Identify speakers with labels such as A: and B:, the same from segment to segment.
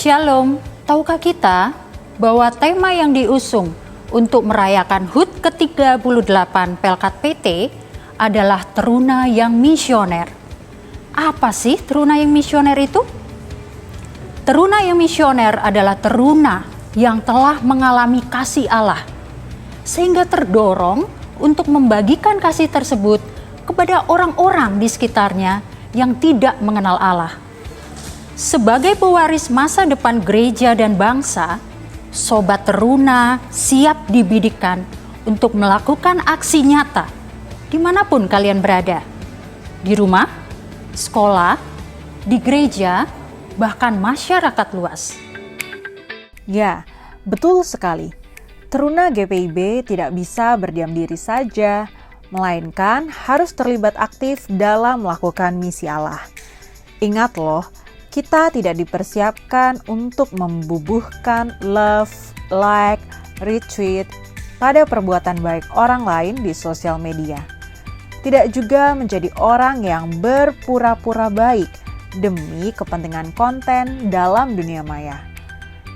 A: Shalom, tahukah kita bahwa tema yang diusung untuk merayakan HUT ke-38 Pelkat PT adalah teruna yang misioner. Apa sih teruna yang misioner itu? Teruna yang misioner adalah teruna yang telah mengalami kasih Allah, sehingga terdorong untuk membagikan kasih tersebut kepada orang-orang di sekitarnya yang tidak mengenal Allah. Sebagai pewaris masa depan gereja dan bangsa, sobat teruna siap dibidikan untuk melakukan aksi nyata dimanapun kalian berada. Di rumah, sekolah, di gereja, bahkan masyarakat luas.
B: Ya, betul sekali. Teruna GPIB tidak bisa berdiam diri saja, melainkan harus terlibat aktif dalam melakukan misi Allah. Ingat loh, kita tidak dipersiapkan untuk membubuhkan love, like, retweet pada perbuatan baik orang lain di sosial media. Tidak juga menjadi orang yang berpura-pura baik demi kepentingan konten dalam dunia maya.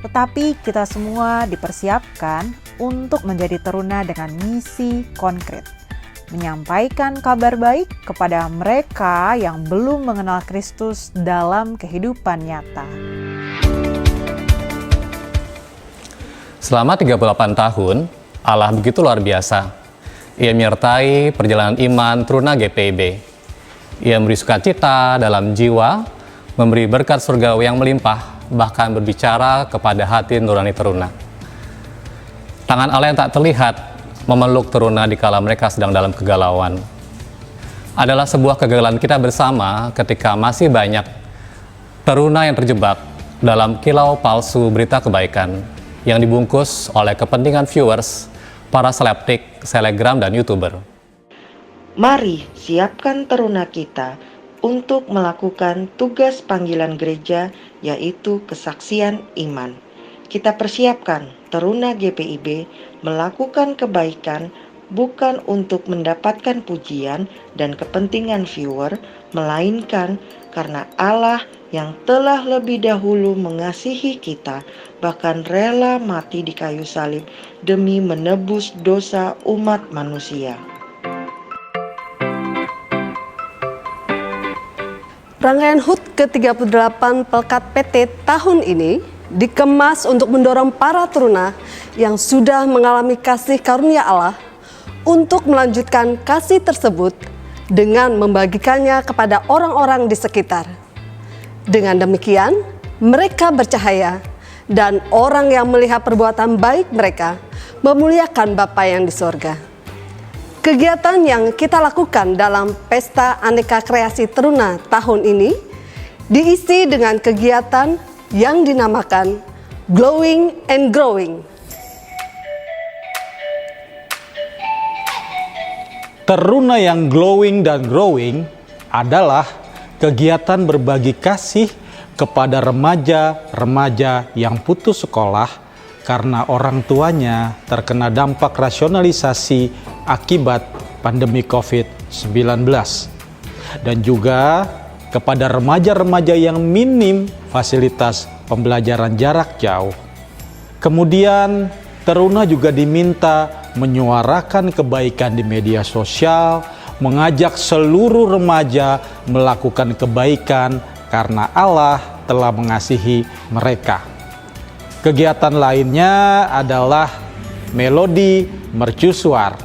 B: Tetapi kita semua dipersiapkan untuk menjadi teruna dengan misi konkret, menyampaikan kabar baik kepada mereka yang belum mengenal Kristus dalam kehidupan nyata.
C: Selama 38 tahun, Allah begitu luar biasa. Ia menyertai perjalanan iman teruna GPIB. Ia memberi sukacita dalam jiwa, memberi berkat surgawi yang melimpah, bahkan berbicara kepada hati nurani teruna. Tangan Allah yang tak terlihat memeluk teruna dikala mereka sedang dalam kegalauan. Adalah sebuah kegagalan kita bersama ketika masih banyak teruna yang terjebak dalam kilau palsu berita kebaikan yang dibungkus oleh kepentingan viewers, para selebgram, selegram, dan YouTuber.
D: Mari siapkan teruna kita untuk melakukan tugas panggilan gereja, yaitu kesaksian iman. Kita persiapkan teruna GPIB melakukan kebaikan bukan untuk mendapatkan pujian dan kepentingan viewer, melainkan karena Allah yang telah lebih dahulu mengasihi kita, bahkan rela mati di kayu salib demi menebus dosa umat manusia.
E: Rangkaian HUT ke-38 Pelkat PT tahun ini dikemas untuk mendorong para teruna yang sudah mengalami kasih karunia Allah untuk melanjutkan kasih tersebut dengan membagikannya kepada orang-orang di sekitar. Dengan demikian, mereka bercahaya dan orang yang melihat perbuatan baik mereka memuliakan Bapa yang di sorga. Kegiatan yang kita lakukan dalam Pesta Aneka Kreasi Teruna tahun ini diisi dengan kegiatan yang dinamakan Glowing and Growing.
F: Teruna yang glowing dan growing adalah kegiatan berbagi kasih kepada remaja-remaja yang putus sekolah karena orang tuanya terkena dampak rasionalisasi akibat pandemi COVID-19. Dan juga kepada remaja-remaja yang minim fasilitas pembelajaran jarak jauh. Kemudian, teruna juga diminta menyuarakan kebaikan di media sosial, mengajak seluruh remaja melakukan kebaikan karena Allah telah mengasihi mereka. Kegiatan lainnya adalah melodi mercusuar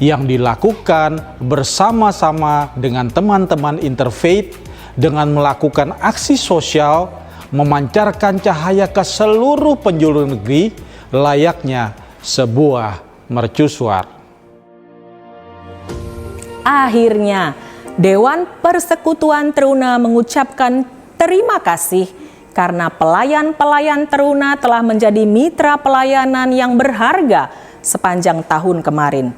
F: yang dilakukan bersama-sama dengan teman-teman interfaith dengan melakukan aksi sosial, memancarkan cahaya ke seluruh penjuru negeri layaknya sebuah mercusuar.
G: Akhirnya, Dewan Persekutuan Teruna mengucapkan terima kasih karena pelayan-pelayan teruna telah menjadi mitra pelayanan yang berharga sepanjang tahun kemarin.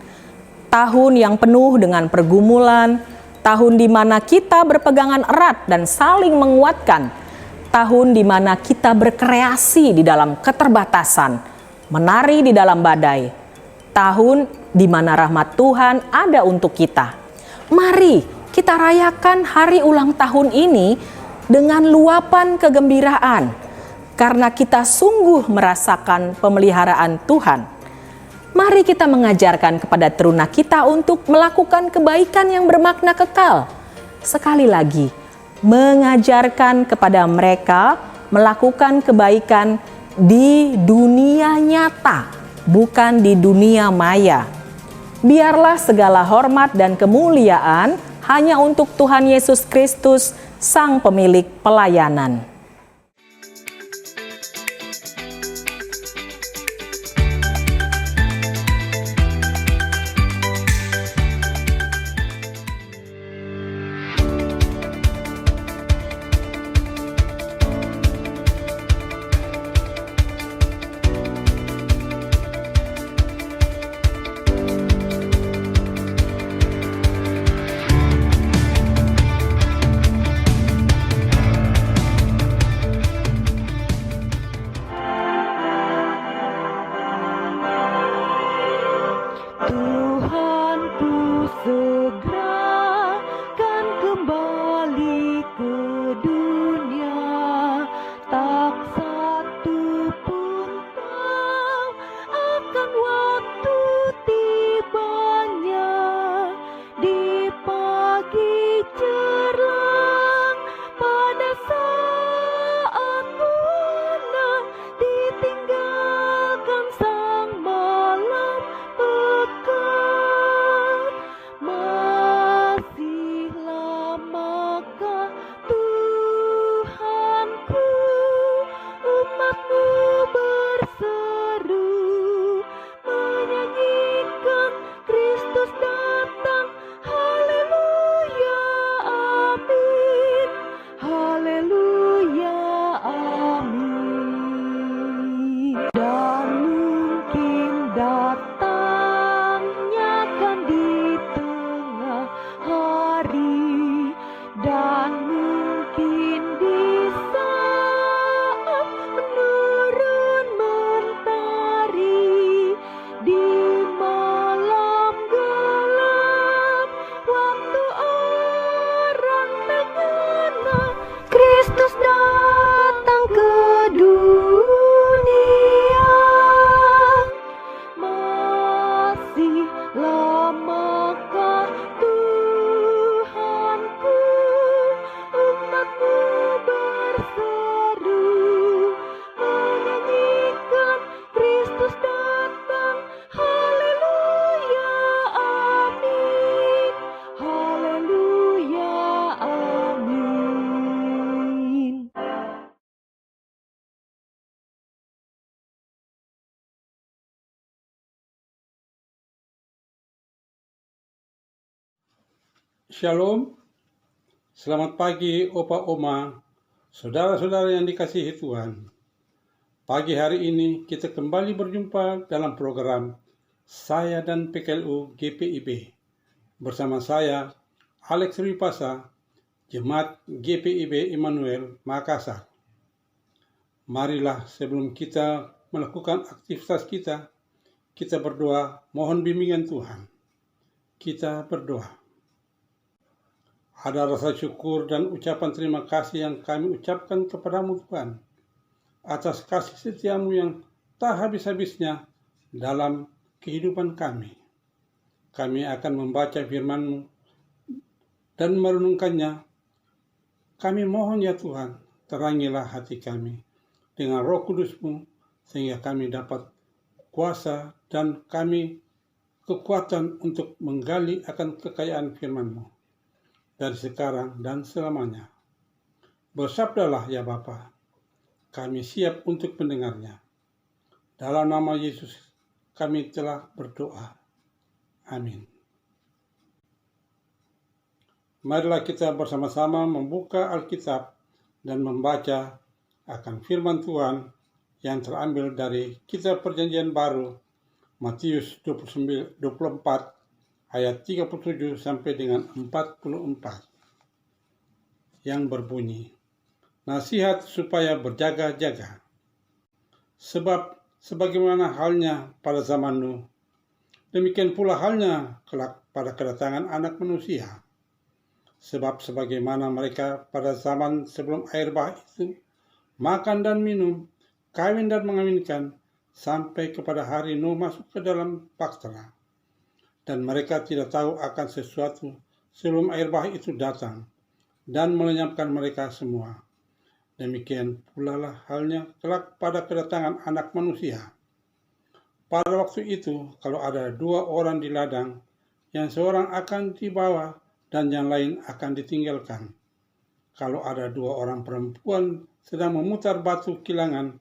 G: Tahun yang penuh dengan pergumulan, tahun di mana kita berpegangan erat dan saling menguatkan, tahun di mana kita berkreasi di dalam keterbatasan, menari di dalam badai, tahun di mana rahmat Tuhan ada untuk kita. Mari kita rayakan hari ulang tahun ini dengan luapan kegembiraan, karena kita sungguh merasakan pemeliharaan Tuhan. Mari kita mengajarkan kepada teruna kita untuk melakukan kebaikan yang bermakna kekal. Sekali lagi, mengajarkan kepada mereka melakukan kebaikan di dunia nyata, bukan di dunia maya. Biarlah segala hormat dan kemuliaan hanya untuk Tuhan Yesus Kristus, Sang Pemilik pelayanan.
H: Tuhanku segera kan kembali ke dunia, tak satu pun tahu akan waktu tibanya. Di pagi cerlang pada saat munah ditinggalkan sang malam pekat. Masih lamakah Tuhanku umatmu berseru menyanyikan Kristus datang. Haleluya, amin. Haleluya, amin. Dan mungkin datangnya kan di tengah hari, dan mungkin di saat menurun mentari, di malam gelap waktu orang terngena, Kristus datang ke dunia. Masih lamakah Tuhanku umatmu berseru menyanyikan Kristus datang. Haleluya, amin. Haleluya, amin.
I: Shalom, selamat pagi Opa Oma, saudara-saudara yang dikasihi Tuhan. Pagi hari ini kita kembali berjumpa dalam program Saya dan PKLU GPIB. Bersama saya, Alex Ripasa, Jemaat GPIB Immanuel Makassar. Marilah sebelum kita melakukan aktivitas kita berdoa mohon bimbingan Tuhan. Kita berdoa. Ada rasa syukur dan ucapan terima kasih yang kami ucapkan kepadamu Tuhan, atas kasih setiamu yang tak habis-habisnya dalam kehidupan kami. Kami akan membaca firman-Mu dan merenungkannya. Kami mohon ya Tuhan, terangilah hati kami dengan Roh Kudus-Mu, sehingga kami dapat kuasa dan kami kekuatan untuk menggali akan kekayaan firman-Mu dari sekarang dan selamanya. Bersabdalah ya Bapa, kami siap untuk mendengarnya. Dalam nama Yesus kami telah berdoa. Amin. Marilah kita bersama-sama membuka Alkitab dan membaca akan firman Tuhan yang terambil dari Kitab Perjanjian Baru, Matius 24 ayat 37 sampai dengan 44 yang berbunyi, nasihat supaya berjaga-jaga. Sebab sebagaimana halnya pada zaman Nuh, demikian pula halnya kelak pada kedatangan Anak Manusia. Sebab sebagaimana mereka pada zaman sebelum air bah itu makan dan minum, kawin dan mengawinkan, sampai kepada hari Nuh masuk ke dalam bahtera. Dan mereka tidak tahu akan sesuatu sebelum air bah itu datang dan melenyapkan mereka semua. Demikian pula lah halnya kelak pada kedatangan Anak Manusia. Pada waktu itu, kalau ada 2 orang di ladang, yang seorang akan dibawa dan yang lain akan ditinggalkan. Kalau ada 2 orang perempuan sedang memutar batu kilangan,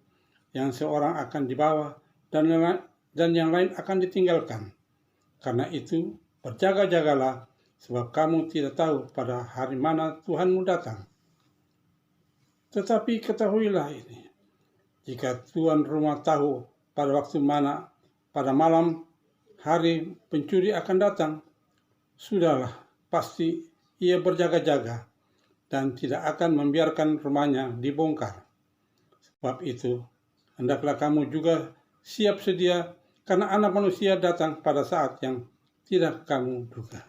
I: yang seorang akan dibawa dan yang lain akan ditinggalkan. Karena itu, berjaga-jagalah, sebab kamu tidak tahu pada hari mana Tuhanmu datang. Tetapi ketahuilah ini, jika tuan rumah tahu pada waktu mana, pada malam hari pencuri akan datang, sudahlah, pasti ia berjaga-jaga dan tidak akan membiarkan rumahnya dibongkar. Sebab itu, hendaklah kamu juga siap sedia, karena Anak Manusia datang pada saat yang tidak kamu duga.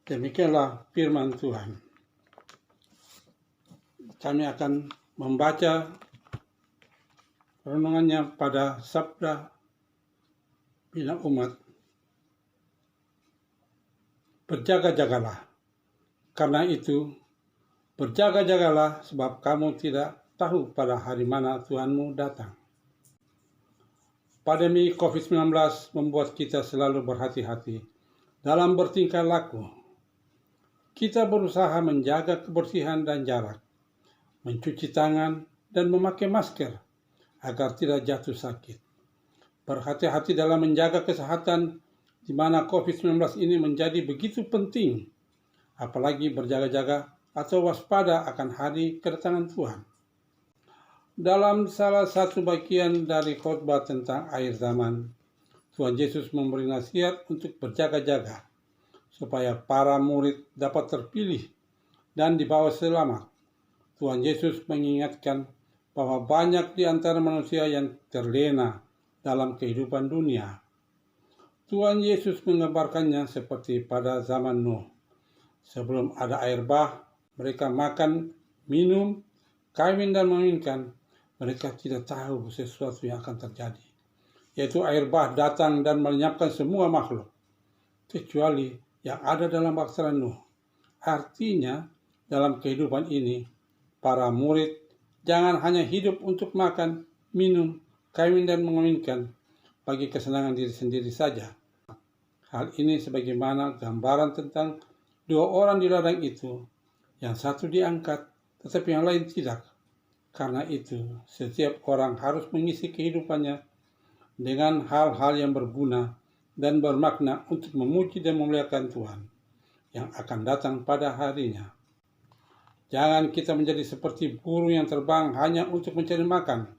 I: Demikianlah firman Tuhan. Kami akan membaca renungannya pada Sabda Bina Umat. Berjaga-jagalah. Karena itu, berjaga-jagalah, sebab kamu tidak tahu pada hari mana Tuhanmu datang. Pandemi COVID-19 membuat kita selalu berhati-hati dalam bertingkah laku. Kita berusaha menjaga kebersihan dan jarak, mencuci tangan dan memakai masker agar tidak jatuh sakit. Berhati-hati dalam menjaga kesehatan di mana COVID-19 ini menjadi begitu penting, apalagi berjaga-jaga atau waspada akan hari kedatangan Tuhan. Dalam salah satu bagian dari khotbah tentang akhir zaman, Tuhan Yesus memberi nasihat untuk berjaga-jaga, supaya para murid dapat terpilih dan dibawa selamat. Tuhan Yesus mengingatkan bahwa banyak di antara manusia yang terlena dalam kehidupan dunia. Tuhan Yesus mengabarkannya seperti pada zaman Nuh. Sebelum ada air bah, mereka makan, minum, kawin dan mengawinkan. Mereka tidak tahu sesuatu yang akan terjadi, yaitu air bah datang dan melenyapkan semua makhluk, kecuali yang ada dalam bahtera Nuh. Artinya, dalam kehidupan ini, para murid jangan hanya hidup untuk makan, minum, kawin dan mengawinkan bagi kesenangan diri sendiri saja. Hal ini sebagaimana gambaran tentang 2 orang di ladang itu, yang satu diangkat, tetapi yang lain tidak. Karena itu, setiap orang harus mengisi kehidupannya dengan hal-hal yang berguna dan bermakna untuk memuji dan memuliakan Tuhan yang akan datang pada harinya. Jangan kita menjadi seperti burung yang terbang hanya untuk mencari makan,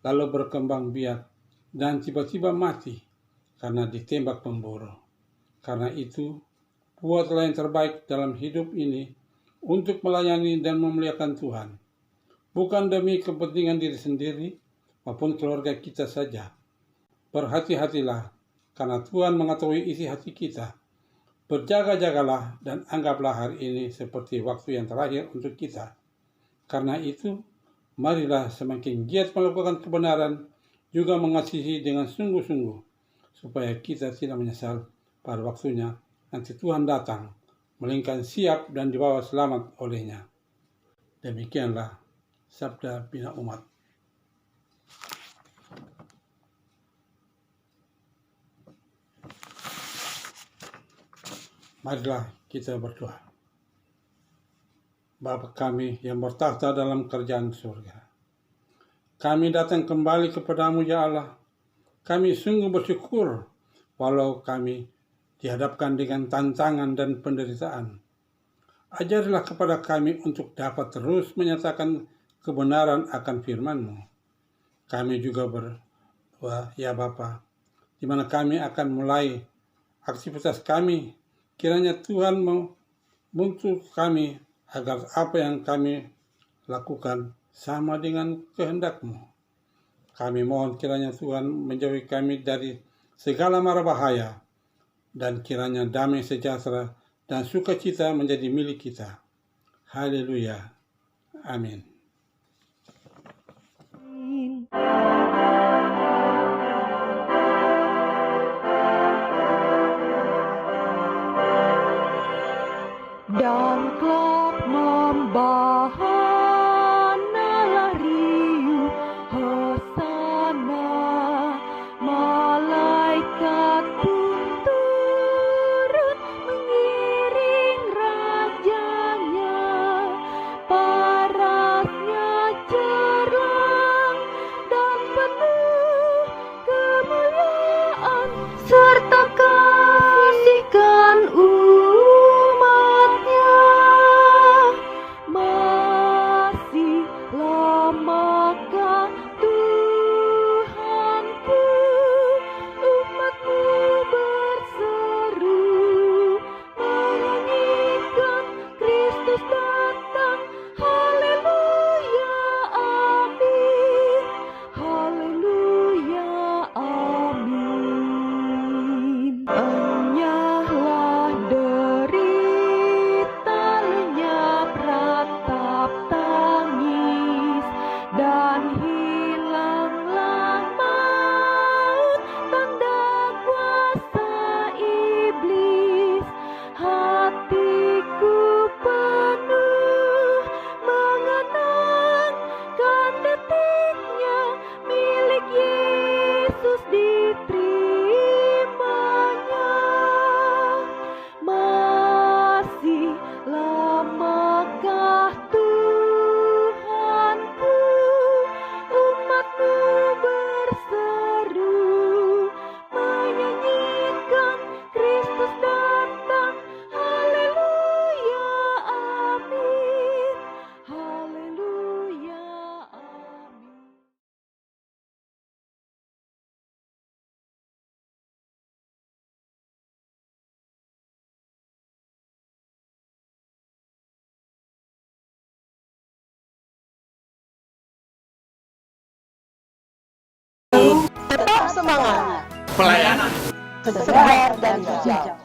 I: lalu berkembang biak dan tiba-tiba mati karena ditembak pemburu. Karena itu, buatlah yang terbaik dalam hidup ini untuk melayani dan memuliakan Tuhan. Bukan demi kepentingan diri sendiri maupun keluarga kita saja. Berhati-hatilah, karena Tuhan mengetahui isi hati kita. Berjaga-jagalah dan anggaplah hari ini seperti waktu yang terakhir untuk kita. Karena itu, marilah semakin giat melakukan kebenaran, juga mengasihi dengan sungguh-sungguh, supaya kita tidak menyesal pada waktunya nanti Tuhan datang, melainkan siap dan dibawa selamat olehnya. Demikianlah Sabda Bina Umat. Marilah kita berdoa. Bapa kami yang bertakhta dalam kerajaan surga, kami datang kembali kepadamu ya Allah. Kami sungguh bersyukur walau kami dihadapkan dengan tantangan dan penderitaan. Ajarilah kepada kami untuk dapat terus menyatakan kebenaran akan firman-Mu. Kami juga berdoa, ya Bapa, di mana kami akan mulai aktivitas kami, kiranya Tuhan membentuk kami agar apa yang kami lakukan sama dengan kehendak-Mu. Kami mohon kiranya Tuhan menjauhi kami dari segala mara bahaya, dan kiranya damai sejahtera dan sukacita menjadi milik kita. Haleluya. Amin.
H: dan kelak membahana riuh hosana, malaikat pun turut mengiring rajanya, parasnya cerah dan penuh kemuliaan, serta kasihkan umatnya. Masih lamakah Tuhanku umatmu berseru, menyanyikan Kristus datang, haleluya, amin, haleluya, amin. Enyahlah derita, lenyap ratap tangis, dan hilanglah maut, tanda kuasa iblis. Hatiku penuh mengenangkan detiknya milik Yesus diterimanya. Masih lamakah Tuhanku umatmu berseru, menyanyikan Kristus datang, haleluya, amin, haleluya, amin.
D: Tetap semangat. Pelayanan. Tersebar dan hijau.